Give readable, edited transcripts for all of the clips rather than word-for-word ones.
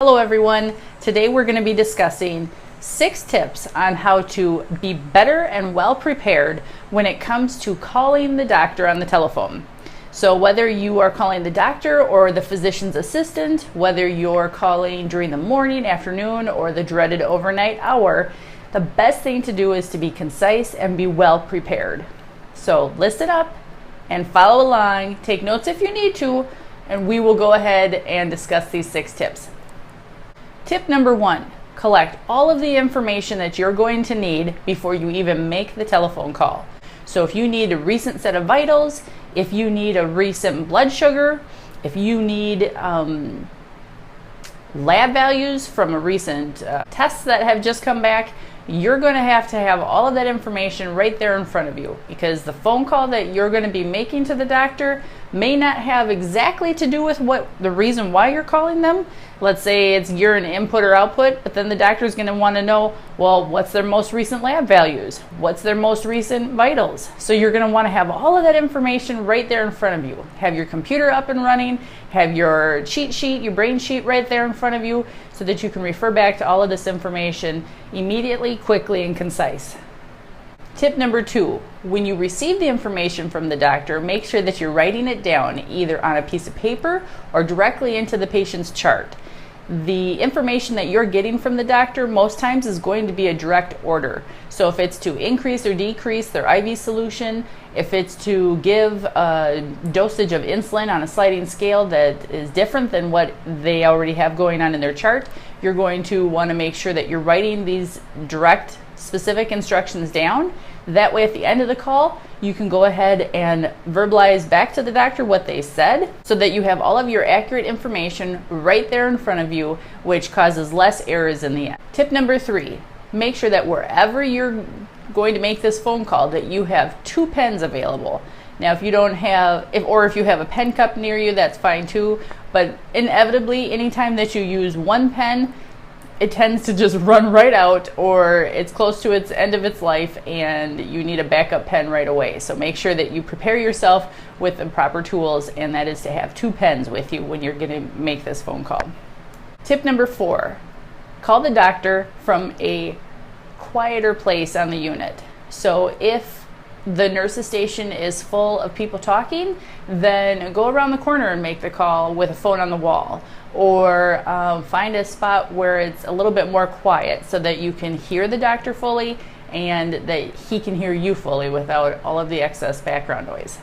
Hello everyone. Today we're going to be discussing 6 tips on how to be better and well prepared when it comes to calling the doctor on the telephone. So whether you are calling the doctor or the physician's assistant, whether you're calling during the morning, afternoon, or the dreaded overnight hour, the best thing to do is to be concise and be well prepared. So listen up and follow along, take notes if you need to, and we will go ahead and discuss these 6 tips. Tip number 1, collect all of the information that you're going to need before you even make the telephone call. So if you need a recent set of vitals, if you need a recent blood sugar, if you need lab values from a recent tests that have just come back, you're going to have all of that information right there in front of you, because the phone call that you're going to be making to the doctor may not have exactly to do with what the reason why you're calling them. Let's say it's urine input or output, but then the doctor is going to want to know, well, what's their most recent lab values? What's their most recent vitals? So you're going to want to have all of that information right there in front of you. Have your computer up and running, have your cheat sheet, your brain sheet right there in front of you so that you can refer back to all of this information immediately, quickly, and concise. Tip number 2, when you receive the information from the doctor, make sure that you're writing it down either on a piece of paper or directly into the patient's chart. The information that you're getting from the doctor most times is going to be a direct order. So if it's to increase or decrease their IV solution, if it's to give a dosage of insulin on a sliding scale that is different than what they already have going on in their chart, you're going to want to make sure that you're writing these direct, specific instructions down. That way at the end of the call, you can go ahead and verbalize back to the doctor what they said so that you have all of your accurate information right there in front of you, which causes less errors in the end. Tip number 3, make sure that wherever you're going to make this phone call that you have 2 pens available. Now if you don't have, if you have a pen cup near you, that's fine too, but inevitably anytime that you use one pen, it tends to just run right out, or it's close to its end of its life and you need a backup pen right away. So make sure that you prepare yourself with the proper tools, and that is to have 2 pens with you when you're going to make this phone call. Tip number 4, call the doctor from a quieter place on the unit. So if the nurse's station is full of people talking, then go around the corner and make the call with a phone on the wall, or find a spot where it's a little bit more quiet so that you can hear the doctor fully and that he can hear you fully without all of the excess background noise.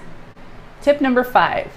Tip number 5,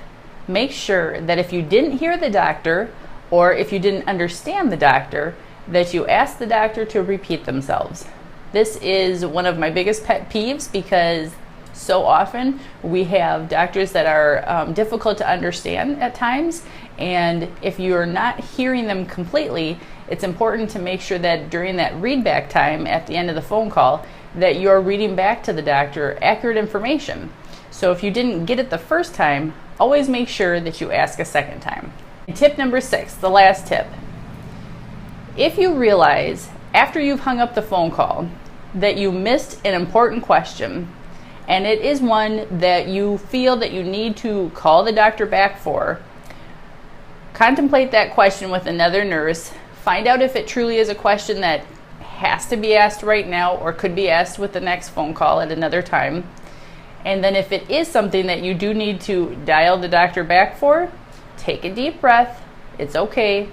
make sure that if you didn't hear the doctor or if you didn't understand the doctor, that you ask the doctor to repeat themselves. This is one of my biggest pet peeves, because so often we have doctors that are difficult to understand at times, and if you're not hearing them completely, it's important to make sure that during that readback time at the end of the phone call that you're reading back to the doctor accurate information. So if you didn't get it the first time, always make sure that you ask a second time. And tip number 6, the last tip. If you realize after you've hung up the phone call that you missed an important question, and it is one that you feel that you need to call the doctor back for, contemplate that question with another nurse. Find out if it truly is a question that has to be asked right now or could be asked with the next phone call at another time. And then if it is something that you do need to dial the doctor back for, take a deep breath. It's okay.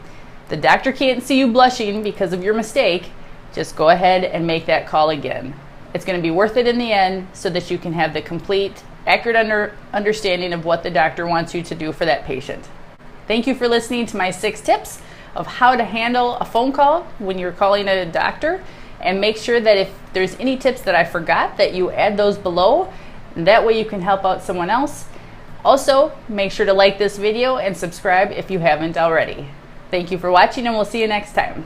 The doctor can't see you blushing because of your mistake. Just go ahead and make that call again. It's going to be worth it in the end so that you can have the complete, accurate understanding of what the doctor wants you to do for that patient. Thank you for listening to my 6 tips of how to handle a phone call when you're calling a doctor. And make sure that if there's any tips that I forgot, that you add those below. And that way you can help out someone else. Also, make sure to like this video and subscribe if you haven't already. Thank you for watching, and we'll see you next time.